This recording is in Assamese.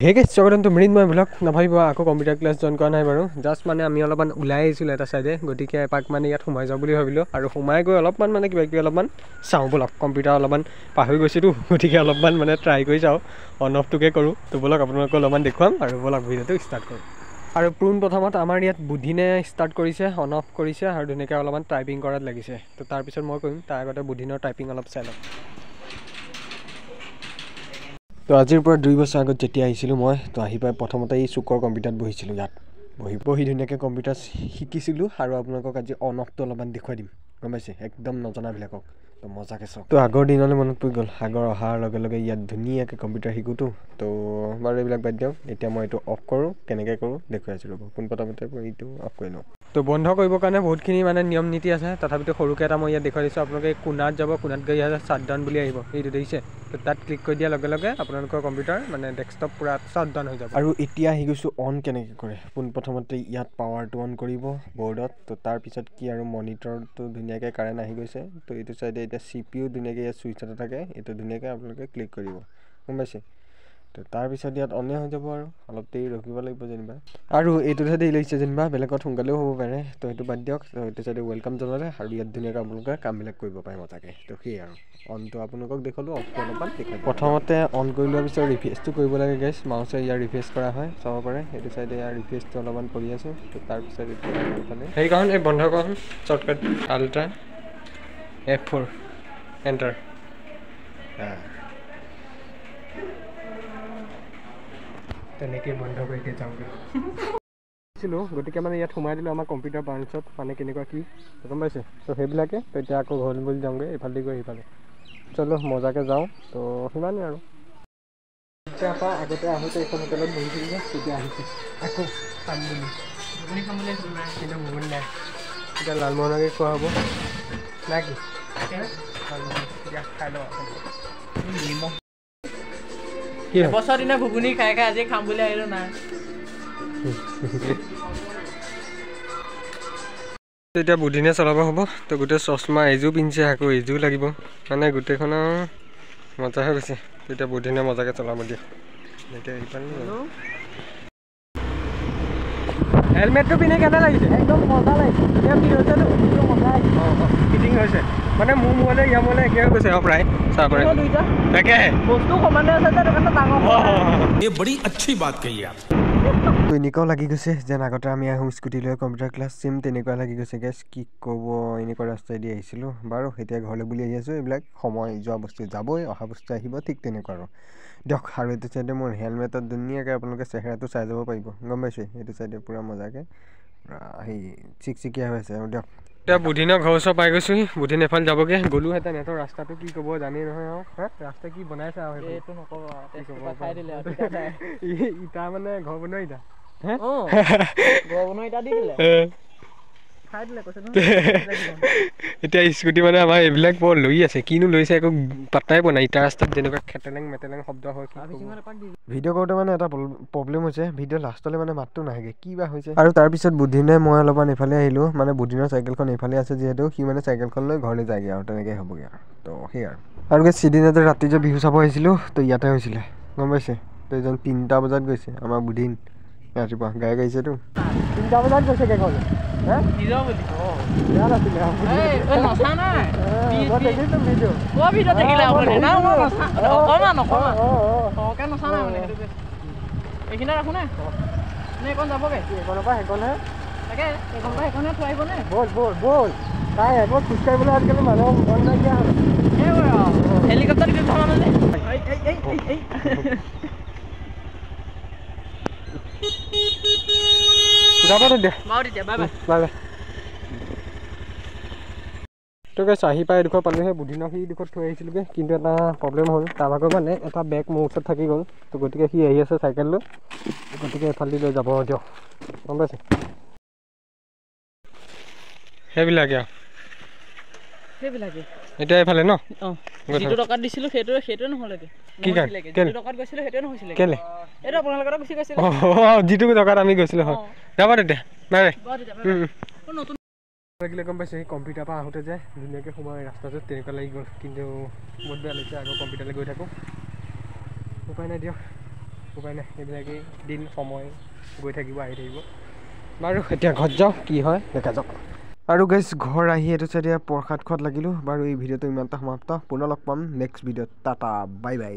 Hey guys, welcome to Marine My Vlog. Nabhabi ba ako computer class join কৰা নাই বাৰু just মানে আমি অলপমান উলাই আহিছিল এটা সাইডে গটিকে এপাক মানে ইয়াত সোমাই যাও বুলি ভাবিলো আৰু সোমাই গৈ অলপমান মানে কিবা কিবি অলপমান চাও বলক কম্পিউটাৰ অলপমান পাহৰি গৈছিটো গটিকে অলপমান মানে ট্ৰাই কৰি যাও অন অফ টুকে কৰো তো বলক আপোনালোকক অলপমান দেখুৱাম আৰু বলক ভিডিওটো ষ্টাৰ্ট কৰো আৰু পুন প্ৰথমত আমাৰ ইয়াত বুধিনে ষ্টাৰ্ট কৰিছে অন অফ কৰিছে আৰু ধুনিকে অলপমান টাইপিং কৰাত লাগিছে তো তাৰ পিছত মই কৰিম তাৰ আগতে বুধিনৰ টাইপিং অলপ চাই লম তো আজিৰ পৰা 2 বছৰ আগত যেতিয়া আহিছিলো মই তো আহি পাই প্ৰথমতে এই চুকৰ কম্পিউটাৰত বহিছিলো ইয়াত বহি ধুনিয়াকে কম্পিউটাৰ শিকিছিলো আৰু আপোনালোকক আজি অন অফটো অলপমান দেখুৱাই দিম গম পাইছে একদম নজনা বিলাকক তো মজাকে চাওক তো আগৰ দিনলৈ মনত পৰি গল আগৰ অহাৰ লগে লগে ইয়াত ধুনিয়াকে কম্পিউটাৰ শিকুটো তো বাৰু এইবিলাক বাদ দিও এতিয়া মই এটো অফ কৰো কেনেকৈ কৰো দেখুৱাই আছো ৰব কোন প্ৰথমতে এইটো অফ কৰি লও তো বন্ধ কৰিবৰ কাৰণে বহুতখিনি মানে নিয়ম নীতি আছে তথাপিতো সৰুকে এটা মই ইয়াত দেখুৱাই দিছো আপোনালোকে কোনাত যাব কোনাত গৈ ইয়াত শাটডাউন বুলি আহিব এইটো দেখিছে তো তাত ক্লিক কৰি দিয়া লগে লগে আপোনালোকৰ কম্পিউটাৰ মানে ডেস্কটপ পুৰা শাটডাউন হৈ যাব আৰু এতিয়া আহি গৈছো অন কেনেকৈ কৰে পোন প্ৰথমতে ইয়াত পাৱাৰটো অন কৰিব বৰ্ডত তো তাৰ পিছত কি আৰু মনিটৰটো ধুনিয়াকৈ কাৰেন্ট আহি গৈছে তো এইটো সাইডে এটা সিপিইউ ধুনিয়াকৈ ইয়াত সুইচ এটা থাকে এটো ধুনিয়াকৈ আপোনালোকে ক্লিক কৰিব গম পাইছে তো তাৰ পিছত ইয়াত অনে হৈ যাব আৰু অলপ দেৰি ৰখিব লাগিব যেনিবা আৰু এইটো সাইডে ইলৈছে যেনিবা বেলেগত সোনকালেও হ'ব পাৰে তো এইটো বাদ দিয়ক তো এইটো সাইডে ওয়েলকাম জনালে আৰু ইয়াত ধুনিয়াকৈ আপোনালোকে কামবিলাক কৰিব পাৰে মজাকে তো কি আৰু অনটো আপোনালোকক দেখালো অফটো অলপমান দেখাই প্ৰথমতে অন কৰি লোৱাৰ পিছত ৰিফ্ৰেছটো কৰিব লাগে গাইছ মাউছে ইয়াৰ ৰিফ্ৰেছ কৰা হয় চাব পাৰে এইটো সাইডে ইয়াৰ ৰিফ্ৰেছটো অলপমান কৰি আছে তো তাৰ পিছত এইফালে সেইকাৰণে এই বন্ধ কৰক শৰ্টকাট আল্ট্ৰা F4 এন্টাৰ তেনেকৈ বন্ধ কৰি দিয়ে যাওঁগৈ ছিলো গতিকে মানে ইয়াত সোমাই দিলো আমাৰ কম্পিউটাৰ ব্ৰাঞ্চত মানে কেনেকুৱা কি গম পাইছে তো সেইবিলাকে তো এতিয়া আকৌ ঘৰ বুলি যাওঁগৈ এইফালে গৈ এইফালে চলো মজাকে যাওঁ তো সিমানেই আৰু এতিয়া পৰা আগতে আহোঁতে এখন হোটেলত বহিছিলোঁ যে তেতিয়া আহিছে আকৌ খাম বুলি ঘুগুনি খাম বুলি আহিছিলোঁ নাই কিন্তু ঘুগুনি নাই এতিয়া লালমোহনকে খোৱা হ'ব নাই কি এতিয়া খাই লওঁ বছৰ দিনা ঘুগুনি খাই খাই আজি খাম বুলি আহিলো নাই এতিয়া বুধিনে চলাব হ'ব তো গোটেই চশমা এযোৰ পিন্ধিছে আকৌ এযোৰ লাগিব মানে গোটেইখনৰ মজা হৈ গৈছে এতিয়া বুধিনে মজাকে চলাব দিয়ে এতিয়া হেলমেটটো পিন্ধি কেনে লাগিছে একদম মজা লাগিছে ফিটিং হৈছে মানে মোৰ মোলে ইয়াৰ মোলে একে হৈ গৈছে প্ৰায় চাহ পাৰে তাকে বস্তু সমানে আছে যে দোকানটো ডাঙৰ ये बड़ी अच्छी बात कही आप তো এনেকুৱাও লাগি গৈছে যেন আগতে আমি আহোঁ স্কুটি লৈ কম্পিউটাৰ ক্লাছ চিম তেনেকুৱা লাগি গৈছে গেছ কি ক'ব এনেকুৱা ৰাস্তাইদি আহিছিলোঁ বাৰু এতিয়া ঘৰলৈ বুলি আহি আছোঁ এইবিলাক সময় যোৱা বস্তু যাবই অহা বস্তু আহিব ঠিক তেনেকুৱা আৰু দিয়ক আৰু এইটো চাইডে মোৰ হেলমেটত ধুনীয়াকৈ আপোনালোকে চেহেৰাটো চাই যাব পাৰিব গম পাইছে এইটো চাইডে পূৰা মজাকৈ সেই চিকচিকীয়া হৈ আছে আৰু দিয়ক এতিয়া বুধিনৰ ঘৰ ওচৰ পাই গৈছোহি বুধিন এফালে যাবগৈ গ'লোহেঁতেন সিহঁতৰ ৰাস্তাটো কি ক'ব জানেই নহয় আৰু হা ৰাস্তা কি বনাইছে আৰু এইটো নক'ব খাই দিলে ইটা মানে ঘৰ বনোৱা ইটা ঘৰ বনোৱা ইটা দি দিলে খাই দিলে কৈছে এতিয়া স্কুটি মানে আমাৰ এইবিলাক বৰ লৈ আছে কিনো লৈছে একো পাত্তাই পোৱা নাই ইটা ৰাস্তাত যেনেকুৱা খেতেলেং মেতেলেং শব্দ হয় ভিডিঅ' কৰোঁতে মানে এটা প্ৰব্লেম হৈছে ভিডিঅ' লাষ্টলৈ মানে মাতটো নাহেগৈ কি বা হৈছে আৰু তাৰপিছত বুধিনে মই অলপমান এইফালে আহিলোঁ মানে বুধিনৰ চাইকেলখন এইফালে আছে যিহেতু সি মানে চাইকেলখন লৈ ঘৰলৈ যায়গৈ আৰু তেনেকৈ হ'বগৈ আৰু তো সেই আৰু সিদিনাতে ৰাতি যে বিহু চাব আহিছিলোঁ তো ইয়াতে হৈছিলে গম পাইছে তো এজন 3টা বজাত গৈছে আমাৰ বুধিন ৰাতিপুৱা গাই গাইছেতো 3টা বজাত গৈছেগৈ ঘৰলৈ এইখিনি ৰাখো নে এইখন যাবগৈ এইখনৰ পৰা সেইখনহে তাকে এইখনৰ পৰা সেইখনহে থৈ আহিবনে ব'ল তাই এইবোৰ খোজকাঢ়িবলৈ আজিকালি মানুহ মন নাইকিয়া হ'ল হেলিকপ্টাৰ দি থোৱা মানুহ যাব দে বাই বাই তো গাইছ আহি পাই এডোখৰ পালোঁহে বুধিনক সি এডোখৰত থৈ আহিছিলোগৈ কিন্তু এটা প্ৰব্লেম হ'ল তাৰ ভাগৰ মানে এটা বেগ মোৰ ওচৰত থাকি গ'ল তো গতিকে সি আহি আছে চাইকেল লৈ গতিকে এফালে লৈ যাব দিয়ক গম পাইছে সেইবিলাকে এতিয়া এইফালে ন যিটো টকাত দিছিলোঁ সেইটোৱে নহ'লেগে কি যিটো টকাত গৈছিলোঁ সেইটোৱে নহৈছিলে কেলে এইটো আপোনালোকৰ গুচি গৈছিলে যিটো টকাত আমি গৈছিলোঁ হয় যাব তেতিয়া নাই নতুন লাগিলে গম পাইছে সেই কম্পিউটাৰ পৰা আহোঁতে যে ধুনীয়াকৈ সময় ৰাস্তাটোত তেনেকুৱা লাগি গ'ল কিন্তু বহুত বেয়া লাগিছে আকৌ কম্পিউটাৰলৈ গৈ থাকোঁ উপায় নাই দিয়ক উপায় নাই, এইবিলাকেই দিন সময় গৈ থাকিব আহি থাকিব। বাৰু এতিয়া ঘৰত যাওঁ, কি হয় দেখা যাওক। আৰু গাইজ ঘৰ আহি এইটো চাইডে প্ৰসাদ খোৱাত লাগিলোঁ। বাৰু এই ভিডিঅ'টো ইমানটা সমাপ্ত, পুনৰ লগ পাম নেক্সট ভিডিঅ'ত। Tata bye bye.